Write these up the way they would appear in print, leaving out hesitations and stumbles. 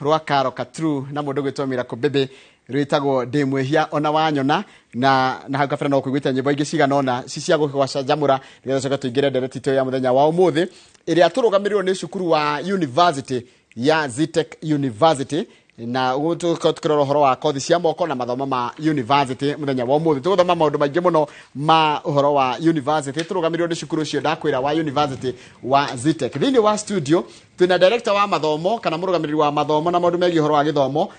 rwa Karo Katru na mundu gwitwo Miracle Baby rwitagwo ndimwehia ona wanyona na hau kabere no kuigwita nyimbo ingi cigana ona cia gwacanjamura nigetha coka tuingire ndereti ito ya muthenya wa umuthi iria turugamirirwo ni cukuru wa University ya Zitech University na tukirora horo wa kothi cia moko na mathomo ma University muthenya wa umuthi tuguthoma maundu maingi muno ma horo wa University turugamirirwo ni cukuru cio ndakwira wa University wa Zitech thini wa studio twina director wa mathomo kana murugamiriri wa mathomo na maundu megi horo wa githomo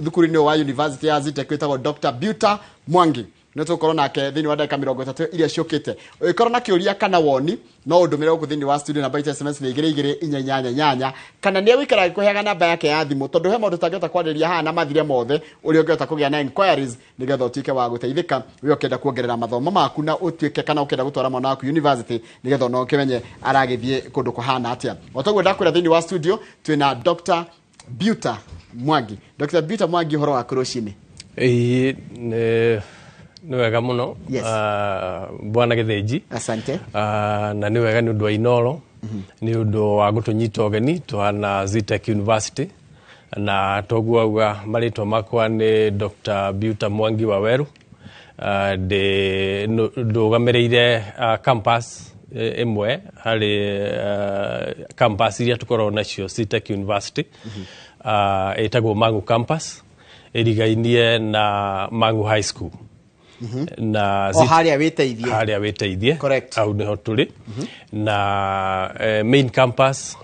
thukuru-ini wa University ya Zitech witagwo Dr. Beauta Mwangi netukorwo nake thini wa ndagika 30 iria ciukite ikorwo na kiuria kana woni no undumire uku thini wa studio namba SMS ni 2288 kana ni wikara kuheaga namba yake ya thimu tondu he maundu tangeta kwariria haha na mathire mothe uri ungeta kugia na inquiries nigetha utuike wa guteithika wi ukenda kuongerera mathomo maku na utuike kana ukenda gutwara mwana waku university nigetha no kimenye aragithie kundu kuhana atia otogwe ndakwira thini wa studio twina Dr. Beauta Mwangi. Dr. Beauta Mwangi horo wa kurushini ni wega muno. Yes. Bwana Githinji. Asante. Na ni wega ni undu wa inoro ni undu wa gutunyita ogeni twana Zitech University na toguo auga maritwa makwa ni Dr. Beauta Mwangi wa Weru de ndugamirire campus imwe hari campus iria tukorwo nacio Zitech University etagwo Mangu campus irigainie na Mangu High School. Na haria witeithie correct au niho tuli na main campus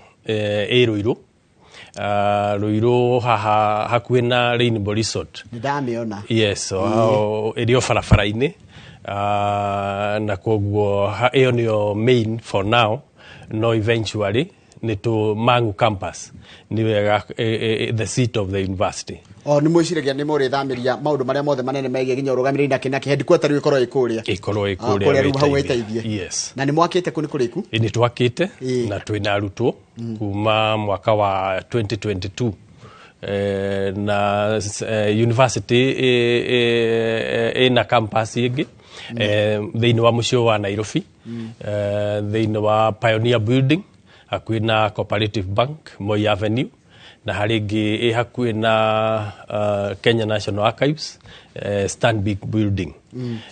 Ruiru haha hakuhi na Rainbow Resort ndamiona yes so irio barabara-ini na koguo iyo niyo main for now no eventually ni to Mangu campus ni wega the seat of the university. Ni mwiciragia ni muri thamiria maundu maria mothe manene megie ginya urugamiriri na kina headquarter ikorwo ikuria kuria hau weteithie. Yes. Na ni mwakite kuni kuriku ni twakite na twina arutwo kuma mwaka wa 2022 na university ina campus ingi thiini wa mucio wa Nairobi thiini wa Pioneer Building hakuhi na Cooperative Bank Moi Avenue na haringi hakuhi na Kenya National Archives Stanbic Building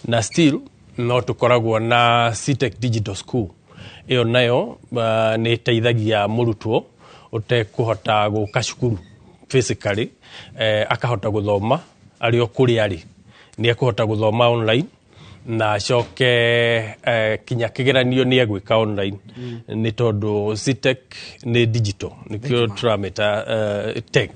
na still no tukoragwo na Zitech Digital School iyo nayo ni teithagia murutwo utekuhota guka cukuru physically akahota guthoma ari okuri ari ni ekuhota guthoma online na coke kinya kigeranio ni egwika online ni tondu Zitech ni digital nikio turameta tech.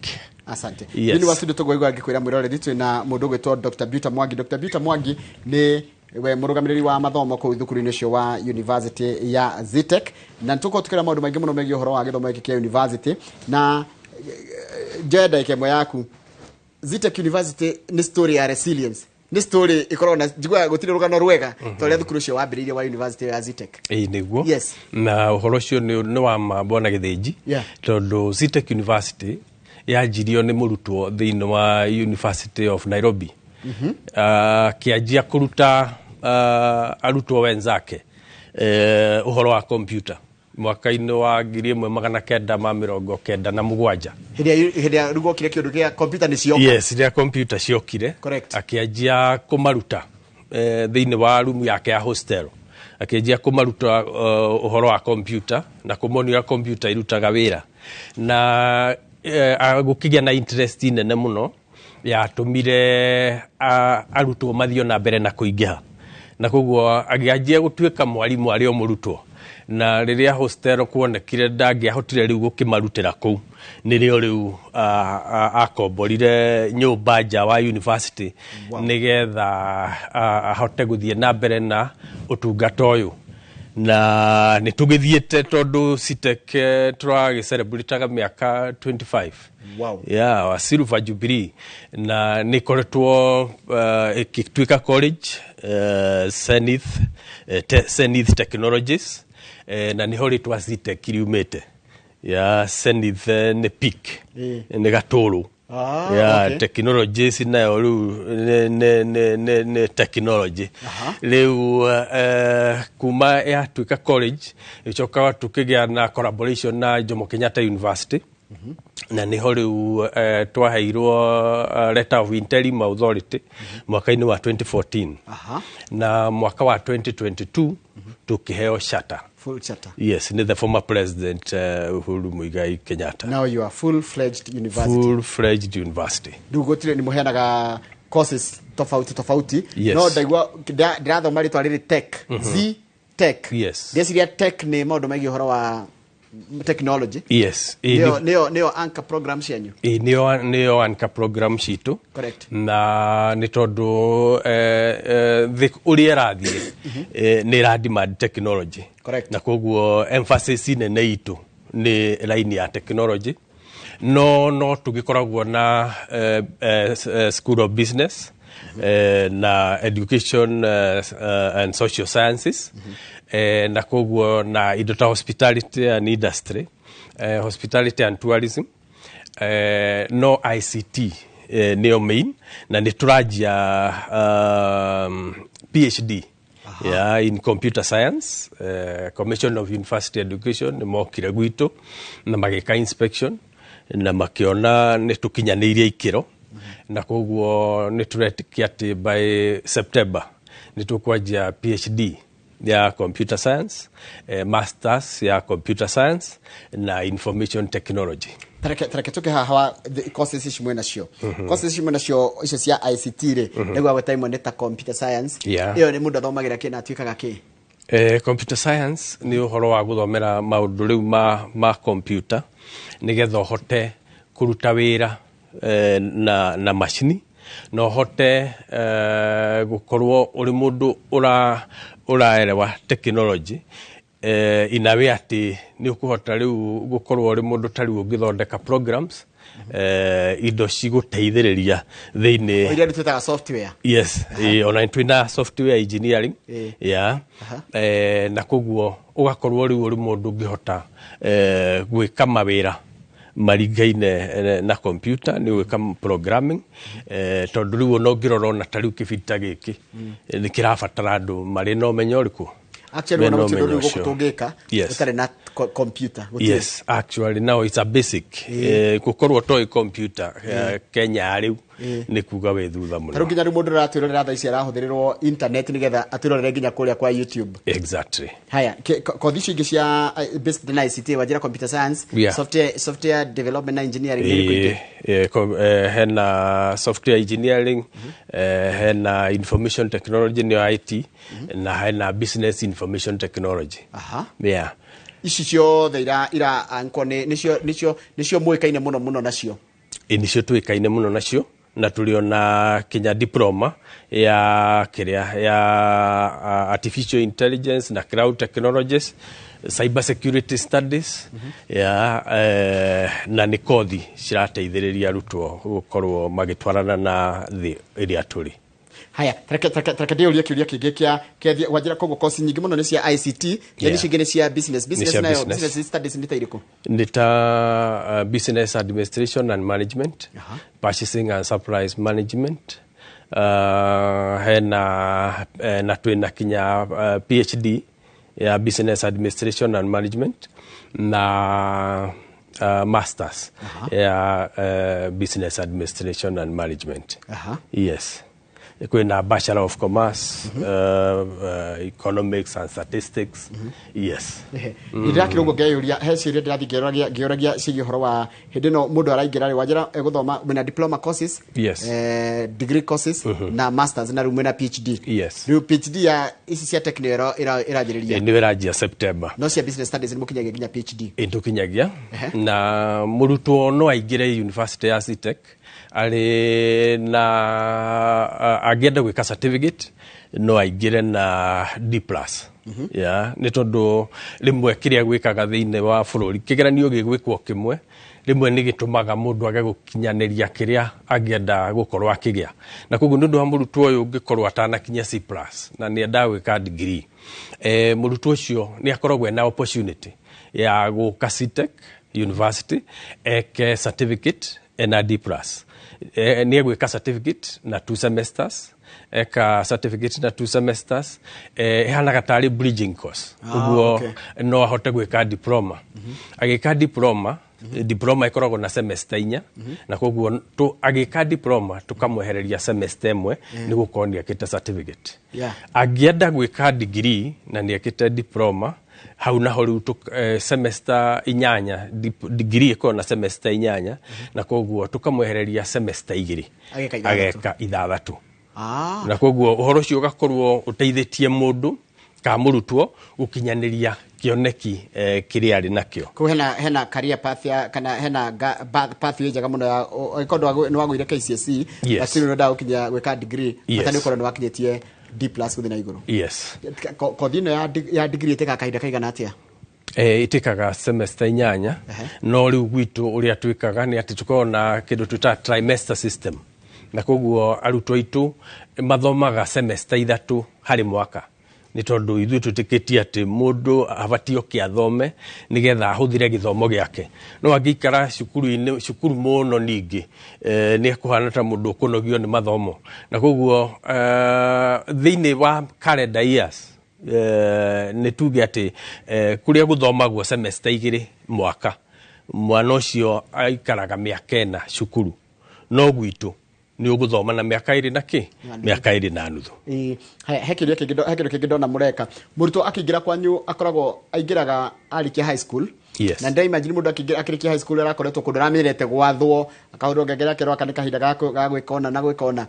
Asante. Ni wasidu togwa ngikwira mwiroreri twina mundu gwitwo Dr. Beauta Mwangi. Dr. Beauta Mwangi ni we murugamiriri wa mathomo ku thukuru-ini cio wa University ya Zitech na tuko tukira maundu maingi muno megie horo wa githomo kia university na jeda ikemo yaku Zitech University ni story ya resilience ni story ikorona jigwa gutire rugano rwega toria thukuru cio wambiririe wa University ya Zitech niguo. Yes. Na uhoro cio ni wa Bwana Githinji tondu Zitech University yajirio ni murutwo thiini wa University of Nairobi kianjia kuruta arutwo wenzake uhoro wa computer mwaka-ini wa 1997 hiria rugo kire kiundu kia computer ni cioka. Yes, ria computer ciokire akianjia kumaruta thiini wa room yake ya hostel akianjia kumaruta uhoro wa computer na kumonia computer irutaga wira na gukigia na interest nene muno yatumire arutwo mathio na mbere na kuingiha na koguo agianjia gutuika mwarimu ari o murutwo na riria hostel kuonekire ndangiahotire riu gukimarutira kuu nirio riu akomborire nyumba nja wa university nigetha ahote guthie na mbere na utungata uyu na nitugithiete tondu Zitech turagi celebrate miaka 25. Wow. Yeah, wa silver jubilee na nikoretwo ikituika college Zenith Technologies na niho ritwa Zitech riumite ya Zenith ni peak ni gaturu okay. Technologies nayo ne technology riu kuma ya tuika college ichoka tukigia na collaboration na Jomo Kenyatta University na nä ho rä u twaheirwo letter of interim authority mwaka-inä wa 2014 na mwaka wa 2022 tukiheo charter. Full charter. Yes, ni the former president Uhuru Muigai Kenyatta. Now you are full-fledged university. Full-fledged university. Ndugotire ni muheanaga courses tofauti. Yes. No ndaigua ndirathoma ritwa riri tech. Z tech. Yes. Ndeciria tech ni maundu megi horo wa technology. Yes. Neo anchor programs yanyu. Neo anchor program citu. Correct. Na ni tondu uria rathie ni radimad technology. Correct. Na koguo emphasis nene itu ni line ya technology. No tugikoragwo na School of Business na Education and Social Sciences na koguo na indo ta Hospitality and Industry, Hospitality and Tourism, no ICT neo main na ni turajia PhD in Computer Science. Commission of University Education ni mokire gwitu na magika inspection na makiona ni tukinyaniria ikiro na koguo ni turetikia ati by September ni tukwanjia PhD ya Computer Science, Masters ya Computer Science na Information Technology. Tareke tuke hawa courses ishimwe nacio. Courses ishimwe nacio icio cia ICT re niguo gwetaimwe neta Computer Science. Iyo ni mundu athomagira kina atwikaga ki? Computer Science ni uhoro wa guthomera maundu riu ma computer nigetha hote kuruta wira na machine no hote gukorwo uri mundu uraerewa technology inawe ati ni ukuhota riu gukorwo uri mundu tari ungithondeka programs indo ciguteithiriria thiini ile tutaka software. Yes, ona twina software engineering na koguo ugakorwo riu uri mundu ungihota gwika mawira maringaine na computer ni gwika programming tondu riu no ngirora na tariu kibita giki ni kirabatara andu mari no menyo riku. Actually no mtindo riu gukutungika utare na computer. Yes, actually now it's a basic gukorwo toy computer Kenya riu ni kuga we thutha muno. Taru kinya mundu ratwirorera tha ici arahuthirirwo internet nigetha atwirorere ginya kuria kwa YouTube. Exactly. Haya kothi cingi cia based na ICT wajira Computer Science, software development and engineering hena software engineering, hena information technology ni IT na hena business information technology. Ici ciothe ira ankone nicio muikaine muno nacio. Nicio tuikaine muno nacio na tuliona Kenya diploma ya artificial intelligence na cloud technologies, cyber security studies na ni kothi cirateithiriria arutwo gukorwo magitwarana na thi iria turi. Haya tareke ndio kiuria kingi kia wajira kogo course nyingi muno ni cia ICT yani cingine cia business nayo business studies ni tairiko ni ta business administration and management, purchasing and supplies management, hena na twina kinya PhD ya business administration and management na masters ya business administration and management. Yes. Kwina Bachelor of Commerce, Economics and Statistics. Yes. Ira kirungo geyuria heciria ndirathi georagia cigi horo wa hindino mundu araingira ri wajira guthoma wina diploma courses, degree courses na masters na rumwe na PhD. Yes. Ru PhD ya isi cia teknero irajiriria. Ni irajia September. No cia business studies ni mukinyagia ginya PhD. Ndukinyagia na murutwo no aingire university ya CTech ali na agenda gwika certificate no aingire na D+. Ni tondu rimwe kiria gwikaga thiine wa bururi kigeranio gigwikwo kimwe rimwe ni gitumaga mundu age gukinyaniria kiria agenda gukorwa akigia na koguo nundu wa murutwo uyu ngikorwa atana kinya C+ na ni enda gwika degree murutwo ucio ni akoragwo na opportunity ya guka CTech university eke certificate na D+. Ni gwika certificate na 2 semesters eka certificate na 2 semesters hana gatari bridging course uguo no ahote gwika diploma agika diploma diploma ikoragwo na semester 4 na koguo agika diploma tukamwehereria semester imwe ni gukorwo ni akite certificate angienda gwika degree na ni akite diploma hau naho riu semester 8 degree iko na semester 8 na koguo tukamwehereria semester 2 ageka ithathatu na koguo uhoro cio gakorwo uteithitie mundu ka murutwo gukinyaniria kioneki kiria ari nakio ko hena career path ya kana hena path njega muno ya ikondo ni wagwire KCSE lakini no dawo kinya gweka degree matani ukorwo ni wakinyetie D+ guthina iguru ko dino ya degree iteka kahinda kaigana atia itikaga semester 8 no riu gwitu uria twikaga ni ati tukona kindu twita trimester system na koguo arutwo itu mathomaga semester 3 hari mwaka ni tondu ithu tutikitie ati mundu abatio kiathome nigetha ahuthire githomo giake no angikara cukuru muno ningi ni akuhana ta mundu kunogio ni mathomo na koguo thiini wa calendar years ni tuge ati kuria guthomagwo semester 2 mwaka mwana ucio aikaraga miaka 4 cukuru no gwitu ni uguthoma na miaka 2 na ki miaka 2 na nuthu hekirio kigido na mureka murutwo akigira kwanyu akoragwo aingiraga arikia high school na ndai imagine mundu akirikia high school arakoretwo kundu ramirete gwathwo akahurwo ngegera kero akanika hinda ga gwikona na gwikona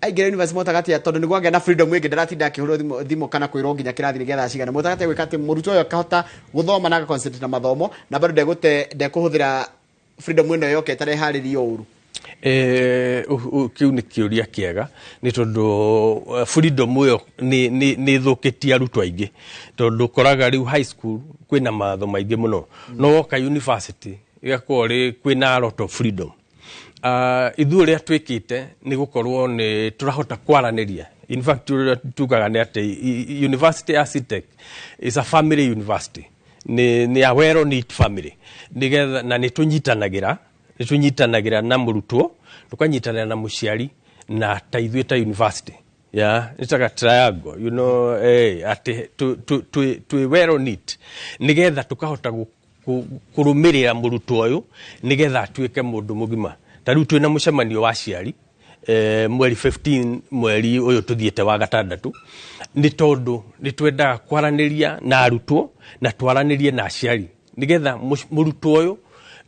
aingira university motagati tondu ni gwage na freedom ingi ndaratinda akihurwo thimo kana kwirwo nginya kirathi nigetha cigana motagati gwikate murutwo yo kahota guthoma na concentrate na mathomo na bado ndekuhuthira freedom ino yoke tare haririo uru kiu ni kiuria kiega ni tondu freedom uyo ni thukitia arutwo aingi tondu koraga riu high school kwina matho maingi muno no woka university igakori kwina a lot of freedom ithu ria twikite ni gukorwo ni turahota kwaraniria in fact tugaga ni ati university architect is a family university ni a well knit family nigetha na ni tunyitanagira na murutwo tukanyitanira na muciari na taithwe ta university nitaga triangle you know ati tu well knit nigetha tukahota kurumirira murutwo uyu nigetha atuike mundu mugima tariu twina mucemanio wa ciari mweri 15 mweri uyu tuthiete wa gatandatu ni tondu ni twenda kwaraniria na arutwo na twaranirie na ciari nigetha murutwo uyu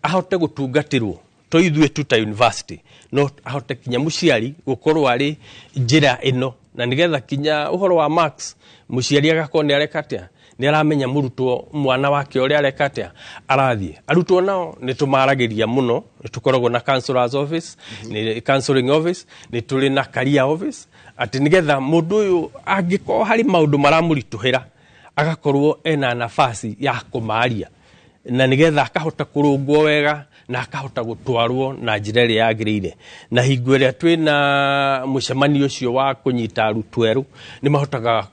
ahote gutungatirwo to ithwe tuta university no ahote kinya muciari gukorwo ari njira ino na nigetha kinya uhoro wa Max muciari agakoni arekatia ni aramenya murutwo mwana wake uri arekatia arathie arutwo nao ni tumaragiria muno tukoragwo na counselor's office ni counseling office ni tuli na career office ati nigetha mundu uyu angiko hari maundu maramurituhira agakorwo ena nafasi ya kumaria na nigetha akahota kurungwo wega na akahota gutwarwo na njira iria yagirire na hingo iria twina mucemanio ucio wa kunyita arutwo eru ni mahotaga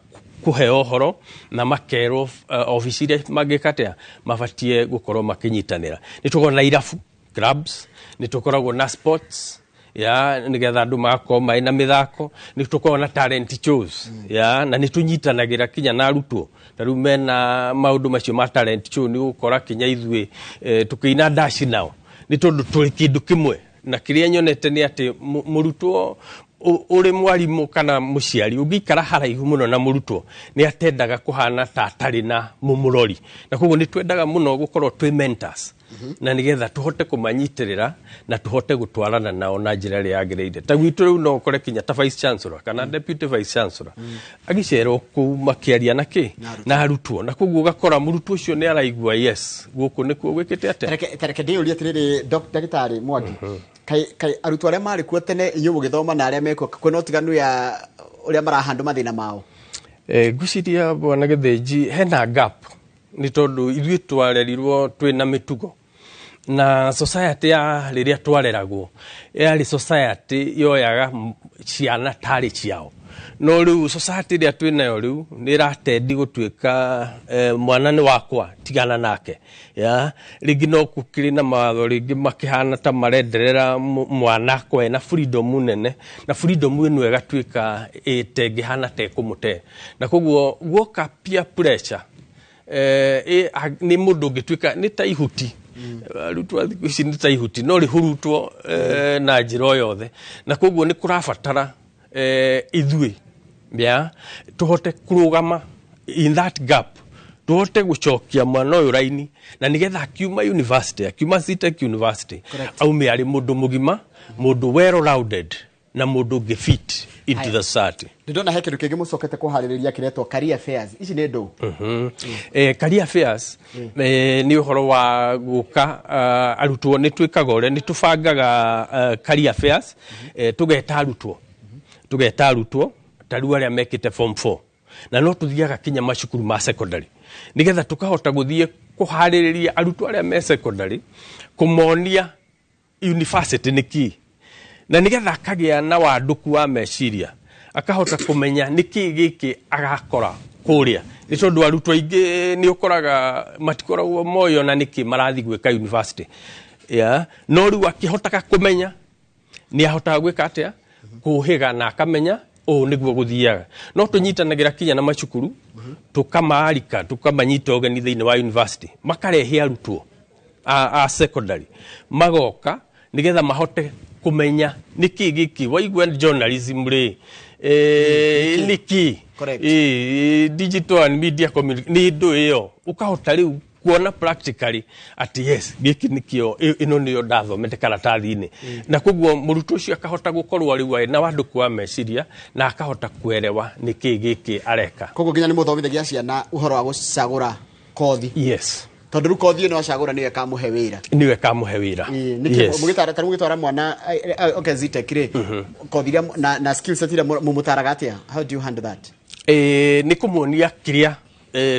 kuheo uhoro na makero office iria magikatea mabatie gukorwo makinyitanira ni tukoragwo na irabu clubs ni tukoragwo na sports nigetha andu makoma ina mithako ni tukoragwo na talent shows na ni tunyitanagira kinya na arutwo taru mena maundu macio ma talent show ni gukora kinya ithwe tukiina dash nao ni tondu tuli kindu kimwe na kiria nyonete ni ati murutwo uri mwarimu kana muciari ungikara haraihu muno na murutwo ni atendaga kuhana tatari na mumurori na koguo ni twendaga muno gukorwo twi mentors na nigetha tuhote kumanyitirira na tuhote gutwarana nao na njira iria yagirire ta gwitu riu no ukore kinya ta vice chancellor kana deputy vice chancellor agicero kumakiaria na arutwo na koguo gakora murutwo ucio ni araigua yes guku ni kuo gwikite ate tareke ndiuria tiriri Dr. Mwangi kai arutwo aria mari kuo tene inyu githoma na aria meko kwena utiganu ya uria marahandu mathina mao guciria bwana Githinji hena gap ni tondu ithuĩ twarerirwo twina mitugo na society ya riria twareragwo yari society yoyaga ciana tari ciao no riu society ria twinayo riu ni ratendi gutwika mwana ni wakwa tigana nake ringi no kukiri na mawatho ringi makihana ta marenderera mwana kwa na freedom nene na freedom ino igatwika itengihana te kumute na koguo guoka peer pressure ni mundu ngitwika ni ta ihuti arutwo thikũ ici nĩ ta ihuti no rĩhurutwo na njĩra o yothe na koguo nĩ kũrabatara ithuĩ tũhote kũrũgama in that gap tuhote gucokia mwana uyu raini na nigetha akiuma university akiuma CTEC university aume ari mundu mugima mundu well rounded na mundu ngefit into the society. Ndona hekindu kingi mucokete kuhaririria kiretwo career fairs ici ni ndu career fairs ni uhoro wa guka arutwo ni twikaga ore ni tubangaga career fairs tugeta arutwo taru aria mekite form 4 na no tuthiaga kinya macukuru ma secondary nigetha tukahota guthie kuhaririria arutwo aria me secondary kumonia university niki na nigetha akagia na wanduku wa meciria akahota kumenya niki giki agakora kuria ni tondu arutwo ingi ni ukoraga matikoragwo moyo na niki marathi gwika university no riu akihotaga kumenya ni ahotaga gwika atia kuhiga na akamenya niguo guthiaga no tunyitanagira kinya na macukuru tukamarika tukamanyita ogeni thiini wa university makarehe arutwo a secondary magoka nigetha mahote kumenya niki giki waigua journalism ri niki digital and media communication ni ndu iyo ukahota riu kuona practically ati yes giki nikio ino niyo ndathomete karatathi-ini na koguo murutwo ucio akahota gukorwo riu na wandu kwa meciria na akahota kuerewa niki giki areka koguo nginya ni muthomithagia ciana uhoro wa gucagura kothi. Yes, tondu kothi no acagura niwe kamuhe wira yes mugitwara mwana okay CTEC ri kothi na skill set ira mumutaraga atia how do you handle that? Ni kumuonia kiria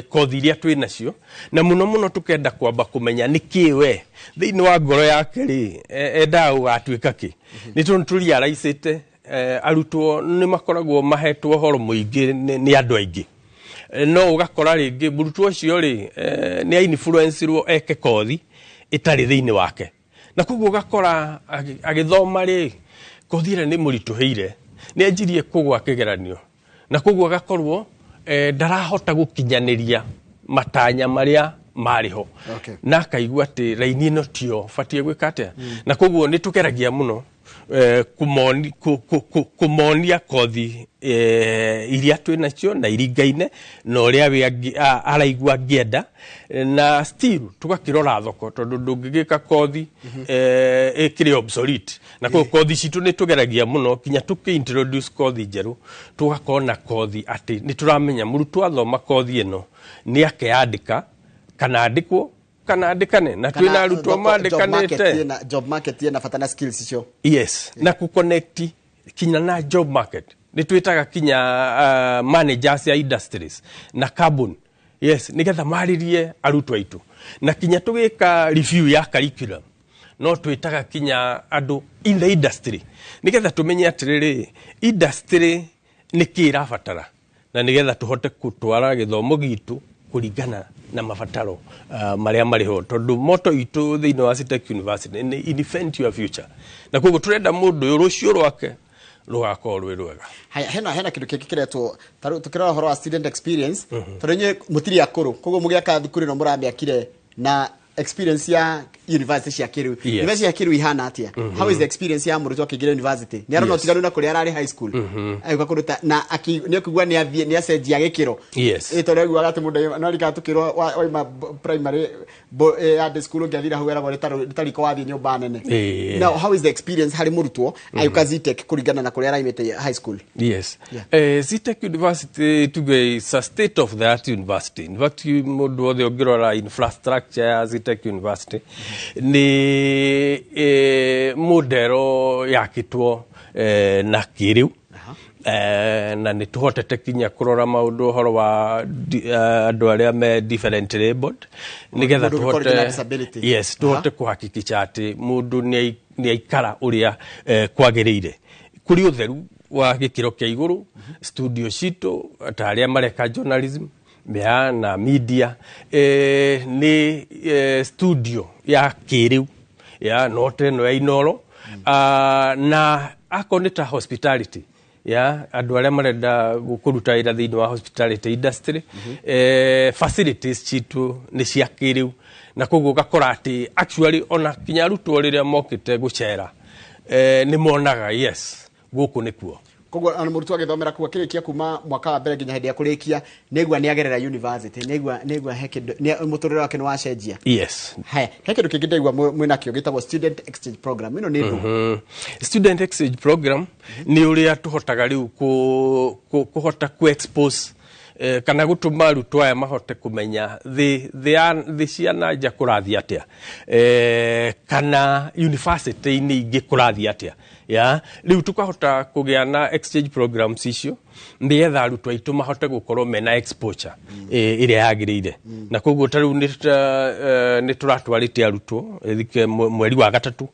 kothi iria twi nacio na muno tukenda kwamba kumenya nikiwe thiini wa ngoro yake ri enda ugatuika ki ni turia raicite arutwo ni makoragwo mahetwo horo muingi ni andu aingi no ugakora ringi murutwo ucio ri ni influencerwo eke kothi itari thiini wake na koguo ugakora agithoma ri kothi ira ni murituheire ni anjirie kugwa kigeranio na koguo agakorwo ndarahota gukinyaniria matanya maria mariho na akaigua ati raini no tio fatie gwika atia na koguo ni tukeragia muno kumonia kothi iria twi nacio na iringaine na uria we araigua ngienda na still tugakirora thoko tondu ndungigika kothi ikiri obsolete na kothi citu ni tugeragia muno kinya tuki-introduce kothi njeru tugakona kothi ati ni turamenya murutwo athoma kothi ino ni akeandika kana andikwo kana andikane na twina arutwo mandikanite job market na fatana skills icio. Yes, na ku connect kinya na job market ni twitaga kinya managers ya industries na carbon. Yes, nigetha maririe arutwo aitu na kinya tugika review ya curriculum no twitaga kinya andu in the industry nigetha tumenye atiriri industry nikira fatara na nigetha tuhote kutwara githomo gitu kuringana na mafataro maria mariho tondu moto itu thiini wa CTEC University ni invent your future na koguo turenda mundu rucio rwake rugakorwo rwi rwega. Hena kindu kingi kiretwo tukirora horo wa student experience tondu nye mutiri akuru koguo mugiaka thukuru no muramiakire na experience ya university cia kiru university ya kiru ihana atia how is the experience ya murutwo akigira university ni arona tiganu na kuri arari high school ayuka kuruta na ni akugwa ni athie ni acenjia gikiro tondu gwa gati mundu no rika tukirwa wa primary at the school ngiathira hau era ritari ko wathie nyumba nene. Now how is the experience hari murutwo ayuka CTEC kuringana na kuri araimete high school? Yes, CTEC University today is a state of the art university. In fact mundu othe ongirora infrastructure ya CTEC University ni modero yakitwo na kiriu na ni tuhotete kinya kurora maundu horo wa andu aria me differently abled nigetha tuhote yes tuhote kuhakikisha ati mundu ni aikara uria kwagiriire kuri utheru wa gikiro kia iguru studio citu ataria mareka journalism na media ni studio ya kiriu ya note no ya inoro na akonita hospitality ya andu aria marenda gukuruta ira thiini wa hospitality industry facilities citu ni cia kiriu na koguo gakora ati actually ona kinya arutwo riria mokite gucera ni monaga yes guku nikuo koguo ana murutwo agithomera kuo kirikia kuma mwaka wa mbere nginya hindi ya kurikia negwa ni agerera university negwa hekindu ni muturire wake ni wacenjia yes haya hekindu kingi ndaigwa mwina kio gitagwo student exchange program ino ni student exchange program ni uria tuhotaga riu kuhota ku expose kana gutuma arutwo aya mahote kumenya the ciana nja kurathi atia kana university ni ingi kurathi atia ya riu tukahota kugia na exchange programs icio ndietha arutwo aitu mahote gukorwo mena exposure iria yagirire na koguo tariu ni turatwarite arutwo mweri wa gatatu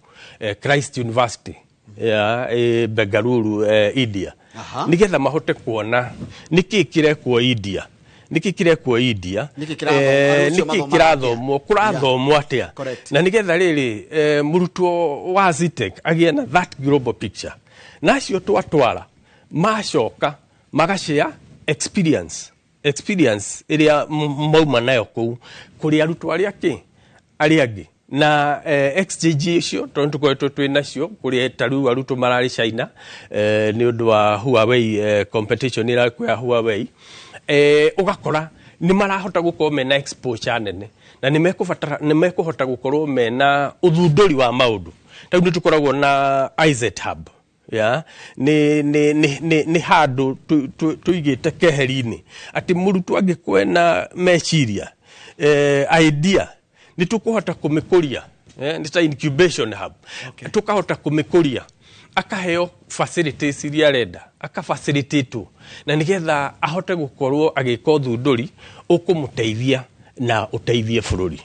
Christ University ya Bengaluru India nigetha mahote kuona niki kirekwo India niki kirathomwo kurathomwo atia na nigetha riri murutwo wa Zitech agie na that global picture nacio twatwara macoka magashare experience iria mauma nayo kuri arutwo aria angi na exchange icio tondu tukoretwo twi nacio kuri taru arutwo marari China ni undu wa Huawei competition ira kwa Huawei ugakora ni marahota gukorwo mena exposure nene na ni mekuhota gukorwo mena uthunduri wa maundu tau ni tukoragwo na IZ Hub ya ni handu tuigite keherini ati murutwo angikwena meciria idea ni tukuhota kumikuria ni ta incubation hub tukahota kumikuria akaheo facilities iria renda akafacilitate na nigetha ahote gukorwo agika uthunduri ukumuteithia na uteithie bururi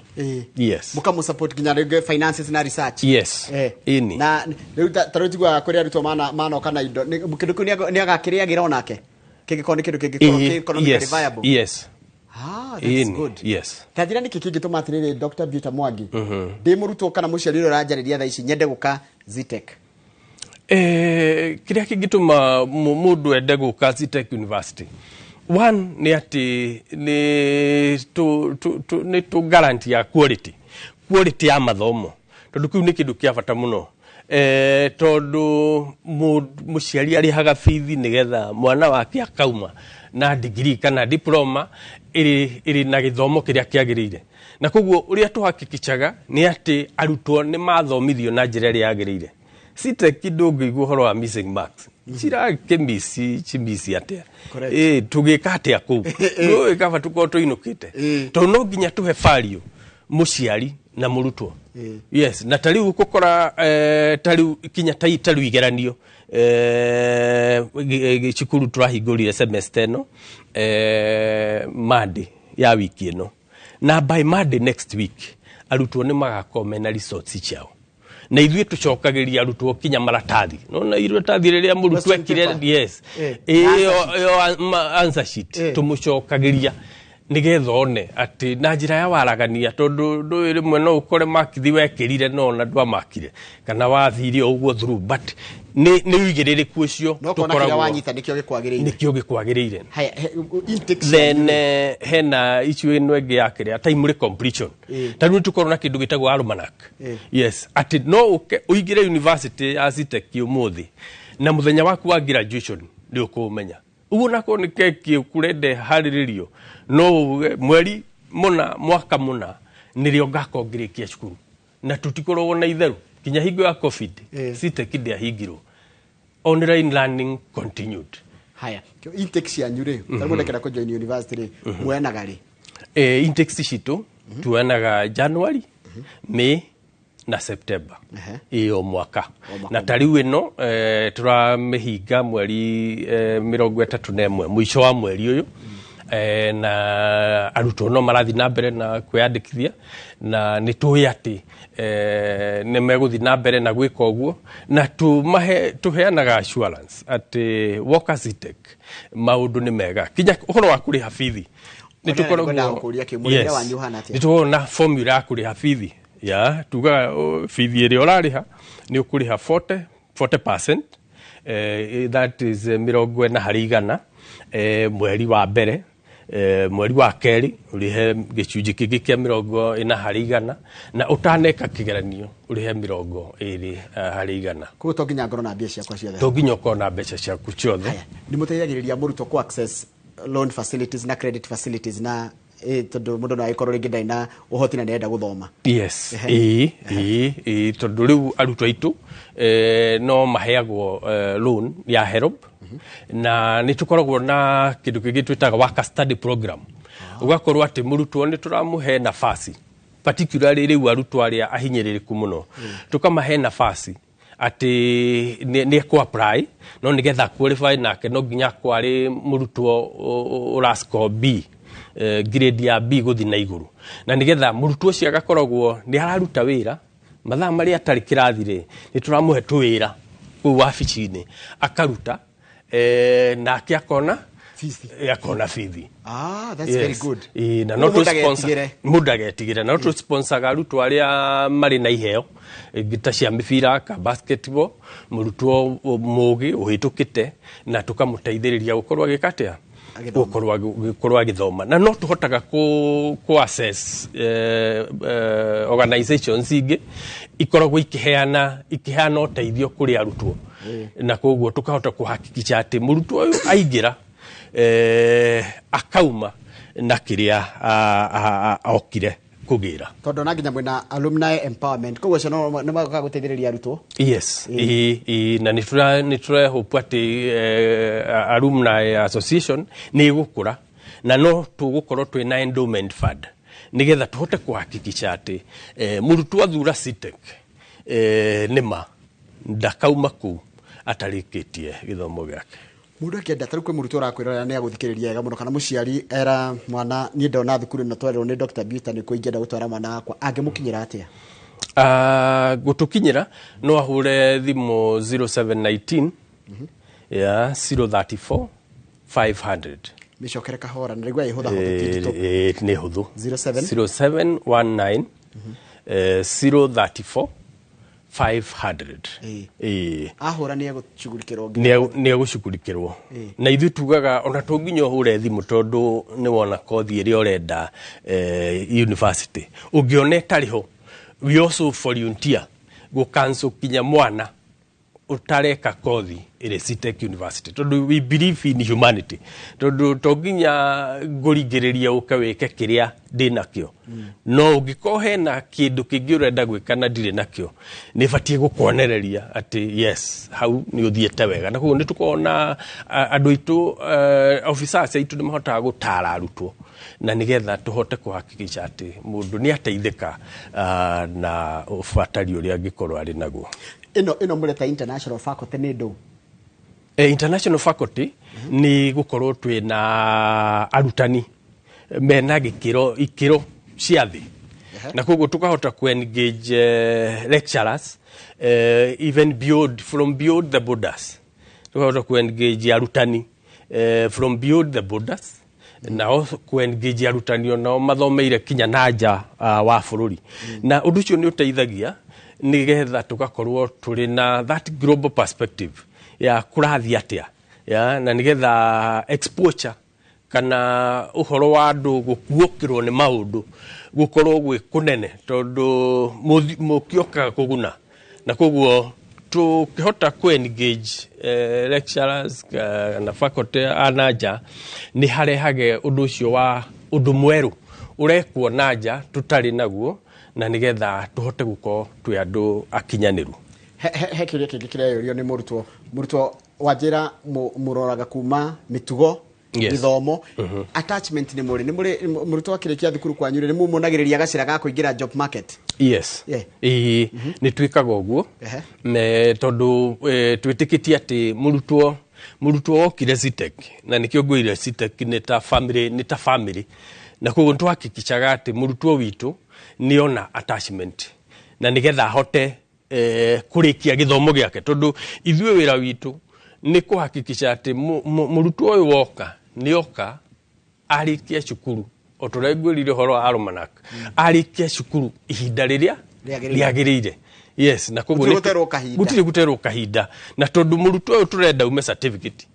yes mukamu support ginya rege finances na research yes ini na riu tarutigwa kuri arutwo mana kana indo kindu ni agakiria gira onake kigikoni kindu economically viable yes that's good yes tajira ni kiki gituma atirire Dr. Beauty Mwangi ndi murutwo kana muciariro ranjariria tha ici nyende guka Zitech kiria kingituma mundu ende guka Zitech University one ni ati ni to guarantee ya quality ya mathomo tondu kiu ni kindu kia bata muno tondu muciari ari haga fithi nigetha mwana wake akauma na degree kana diploma iri na githomo kiria kiagirire na koguo uria tuhakikichaga ni ati arutwo ni mathomithio na njira ria yagirire Zitech ndungi guhoro wa missing marks cira chimisi atia tugika atia ku no ikaba tuko tuinukite to no ginya tuhe value muciari na murutwo yes na tariu gukora tariu kinya tariu igeranio chikuru turahingurire semester no Monday ya wiki ino na by Monday next week arutwo ni magakome na results ciao na ithuĩ tucokagiria arutwo kinya maratathi no iratathi riria murutwo ekire yes iyo answer sheet tumucokagiria nigetha one ati na njira ya waragania tondu ndwiri mwe no ukore makithi wekirire no na ndwa makire kana wathire uguo through but ni wigiririku ucio tukoragwo wanyita nikio gikwagirire haya then hena issue ino enge yakire timely completion tanu tukorwo na kindu gitagwo almanac yes ati no uigire university ya Zitech umuthi na muthenya waku wa graduation ndi ukumenya ugu nako ni keki kurende hariririo no mweri muna mwaka muna nirio ngako ngirikia cukuru na tutikorwo na itheru kinya hingo ya covid Zitech ndia hingirwo online learning continued haya intake ya nyure tarumondekera ko join university mwenaga ri intake citu tuenaga January May na September iyo mwaka na tariu ino turamihinga mweri 31 mwisho wa mweri uyu na arutwo no marathi na mbere na kwiyandikithia na nituhi ati ne meguthi na mbere na gwika uguo na tuheanaga assurance ati woka Zitech maundu ni mega kinya uhoro wa kuriha fithi nitukorwo na formula ya kuriha fithi ya tuga fithi iri urariha ni ukuriha 40% that is 40% mweri wa mbere, mweri wa keri urihe gicunji kingi kia 40% na utaneka kigeranio urihe 20% Koguo to nginya ngoro na mbia ciakwa ciothe. to nginya ukorwo na mbeca ciaku ciothe. Ni muteithagiriria murutwo ku access loan facilities na credit facilities na tondu mundu no aikorwo ringi ndai na uhoti na nenda guthoma. Yes, tondu riu arutwo aitu no maheagwo loan ya HELB na ni tukoragwo na kindu kingi twitaga work study program. Ugakorwo ati murutwo ni turamuhe nafasi, particularly riu arutwo aria ahinyiririku muno, tukamahe nafasi ati ni ko apply no nigetha qualify nake no nginya kwari murutwo ura score B, grade ya B guthi na iguru, na nigetha murutwo cio agakoragwo ni araruta wira mathaa maria atari kirathi ri ni turamuhe tuwira ku wabici-ini akaruta nake akona fithi. That's very good. Na no to sponsor mudagetigire na to sponsor arutwo aria mari na iheo gita cia mibira ka basketball, murutwo mugi uhitukite na tukamuteithiriria gukorwa gikatia gukorwa agithoma, na no tuhotaga ku access organizations ingi ikoragwo ikiheana uteithio kuri arutwo, na koguo tukahota kuhakikisha ati murutwo uyu aingira akauma na kiria okire kugira tondu na nginya mwina alumni empowerment, koguo cio no magaga guteithiriria arutwo. Yes, na ni tura hope ati alumni association ni gukura na no tugukorwo twina endowment fund nigetha tuhote kuhakikisha ati murutwo athura CTEC nima ndakauma ku atarikitie githomo giake. Mundu akienda taru kwi murutwo urakwirora ni aguthikiriria wega muno, kana muciari era mwana ni ndona thukuru na twarerwo ni Dr. Beauty ni ko ingenda gutwara mwana wakwa angimukinyira atia? Gutukinyira no ahure thimu 0719 034 500. Micokere kahora na rigwa ihutha hutha ni huthu 0719 034 500. Ahura ni agushughulikirwo ni agushughulikirwo na ithu tugaga ona to nginya hure thimu tondu ni wona kothi iri orenda university ungione tariho we also volunteer go cancel kinya mwana utareka kothi iri CTEC University tondu we believe in humanity, tondu to nginya ngurigiriria ukawike kiria ndi nakio no ungikohe na kindu kingi urenda gwika na ndire nakio ni batie gukonereria ati yes hau ni uthiete wega, na koguo ni tukona andu itu officers aitu ni mahotaga gutara arutwo na nigetha tuhote kuhakikisha ati mundu ni ateithika na ufatari uria angikorwo ari naguo. Ino mureta international faculty ni ndu international faculty ni gukorwo twina arutani mena ikiro cia thi na koguo tukahota ku engage lecturers even from beyond the borders, tukahota ku engage arutani from beyond the borders na ku engage arutani ona mathomeire kinya nanja wa bururi na undu ucio ni uteithagia nigetha tugakorwo turi na that global perspective ya kurathi atia na nigetha exposure kana uhoro wa andu gukuokirwo ni maundu gukorwo gwi kunene tondu mukioka kuguna na koguo tukihota ku engage lecturers na faculty anaja ni harehage undu ucio wa undu mweru urekwo nanja tutari naguo na nigetha tuhote guko twi andu akinyaniru. He kiria kingi kireyo ni murutwo wajira muroraga kuma mitugo githomo attachment ni muri murutwo akirikia thukuru kwa nyure ni mumonagiriria gacira ga kuingira job market. Yes, ni twikaga uguo me tondu twitikitie ati murutwo okire CTEC na nikio ngwire CTEC ni ta family na koguo twahakikishaga ati murutwo witu ni ona attachment na nigetha hote kurikia githomo giake tondu ithue wira witu ni kuhakikisha ati murutwo uyu woka ni oka arikia cukuru oturegwirire horo aromanak arikia cukuru ihinda riria riagirire Yes, na koguo gutire guterwo kahinda na tondu murutwo uyu turenda ume certificate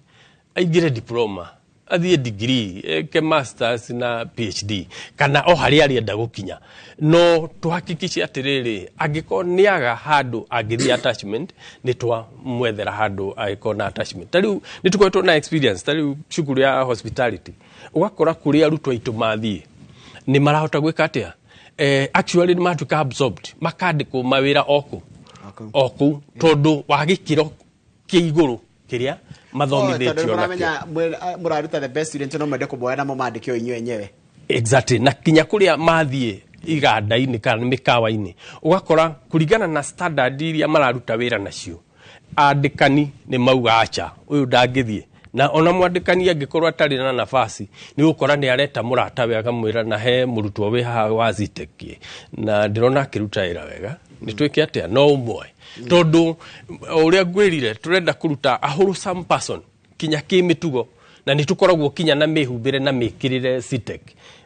aigire diploma athie degree ke masters na PhD kana o hari arienda gukinya no tuhakikishe atiriri angiko niaga handu angithia attachment ni twa mwethera handu agiko na attachment tariu nitukwetwo na experience tariu shukuru ya hospitality ugakora kuri arutwo itu mathie ni marahota gwika atia actually ni matuka absorbed makandiko mawira oku tondu wagikiro kiiguru kiria mathomithitio na muraruta the best student no mwende kuboya na mamandikio inyu enyewe exactly na kinya kuria mathie iganda-ini kana mikawa-ini ugakora kuringana na standard iria mararuta wira nacio andikani ni mauga acha uyu ndangithie na ona mwandikani angikorwo atari na nafasi ni gukora ni areta murata wega mwira na he murutwo wi haha wa Zitech na ndirona akiruta wira wega ni twike atia no umwe tondu uria ngwirire turenda kuruta a wholesome person kinya kimitugo na ni tukoragwo kinya na mihumbire na mikirire Zitech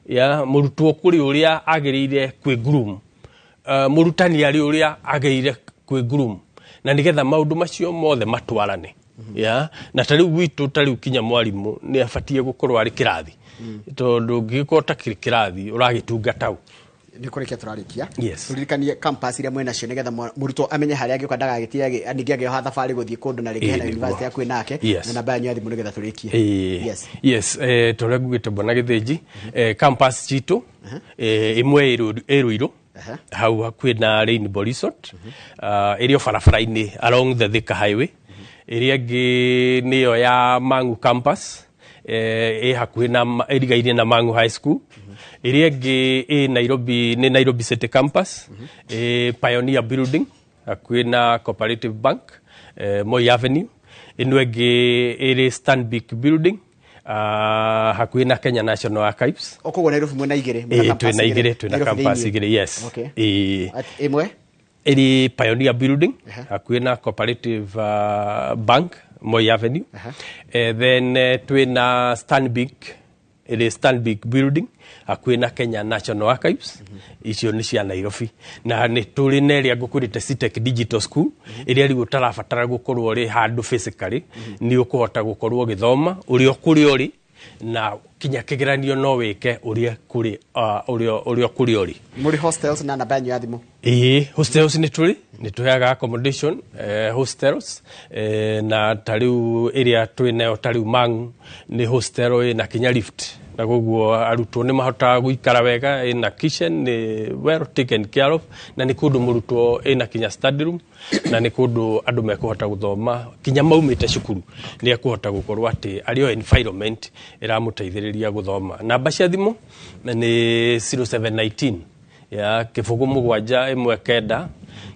ya murutwo kuri uria agirire kwi groom murutani ari uria agirire kwi groom na nigetha maundu macio mothe matwarane ya na tariu gwitu tariu kinya mwarimu ni afatie gukorwo ari kirathi tondu ngikota kirathi uragitungata ni kureke turarikia yes. Turirikanie campus iria mwena cio nigetha murutwo amenye haria angioka ndagagitie aningi agio hatha bari guthie kundu na ringi hena university yaku nake na namba yanyu thimu nigetha turikie yes tore gugite bona githinji campus citu imwe iruiru hau hakwi na Rainbow Resort irio barabara-ini along the Thika Highway iria ngi niyo ya Mangu campus hakwi na irigaire na Mangu High School iria ngi Nairobi City campus Pioneer Building hakwi na Cooperative Bank Moi Avenue ino ngi iri Stanbic Building hakwi na Kenya National Archives okugo Nairobi mwena igire twina campus igire yes imwe iri Pioneer Building hakwi na Cooperative Bank Moi Avenue then twina Stanbic Building hakwi na Kenya National Archives icio ni cia Nairobi na ni turi na ria ngukurite Zitech Digital School iria ri utarabatara gukorwo ri handu physically ni ukuhota gukorwo githoma uri okuri uri na kinya kigeranio no wike uri kuri uri muri hostels na namba yanyu ya thimu hostels ni tuheaga accommodation hostels na tariu area twinayo tariu Mangu ni hostel na kinya lift na guguo arutwo ni mahota guikara wega ina kitchen ni well taken care of na ni kundu murutwo ina kinya study room na ni kundu andu mekuhota guthoma kinya maumite cukuru ni ekuhota gukorwo ati ario environment iramuteithiriria guthoma namba cia thimu ni 0719 ya kifugu mugwanja imwe kenda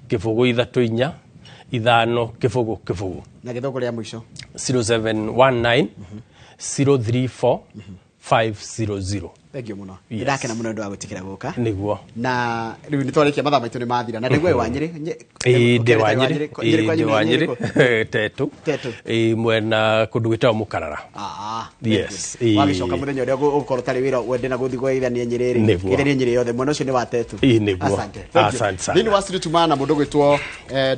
kifugu ithatu inya ithano kifugu na githogo ria mwisho 0719 034 500. Thank you muno. Ndakena muno ndo agutikira guka. Niguo. Na riu ni twarikia mathaa maitu ni mathira na ndigwe wanyiri. Ndi wanyiri. Tetu. Mwena kundu gwitwa Mukarara. Yes. Wagicoka muthenya uria ukorwo tari wira wende na guthi gwaithania Nyerere. Ithania Nyerere yothe mwena ucio ni wa Tetu. Asante sana. Thini wa Street Man mundu gwitwo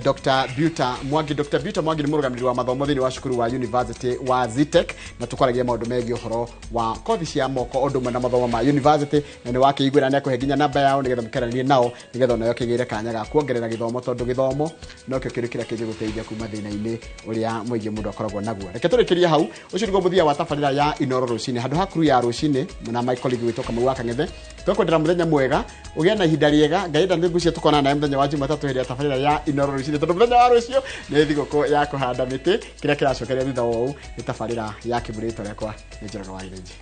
Dr. Buta Mwangi. Dr. Buta Mwangi ni murugamiri wa mathomo thini wa cukuru wa University wa Zitech na tukwaragia maundu megi uhoro wa kothi cia moko undu mwe na mathomo ma university na ni wake igwira ne kuheginya namba yao nigetha mukaranie nao nigetha nayo kigire kanya ga kuongerera githomo tondu githomo no kio kirikira kije guteithia kuma thina-ini uria mwingi mundu akoragwo naguo. Reke turikiria hau ucio niguo muthia wa tabarira ya Inoro Rucini handu hakuru ya Rucini na Michael Gitoko Kamau wa Kang'ethe tukwendera muthenya mwega ugia na ihinda riega ngaida ndigucia tukona na muthenya wa Jumatatu hiri ya tabarira ya Inoro Rucini tondu muthenya wa rucio ni thigũkũ ya kuhanda miti kiria kiracokeria thutha wa uu ni tabarira ya kiburito rekwa ni Njoroge wa Irenji.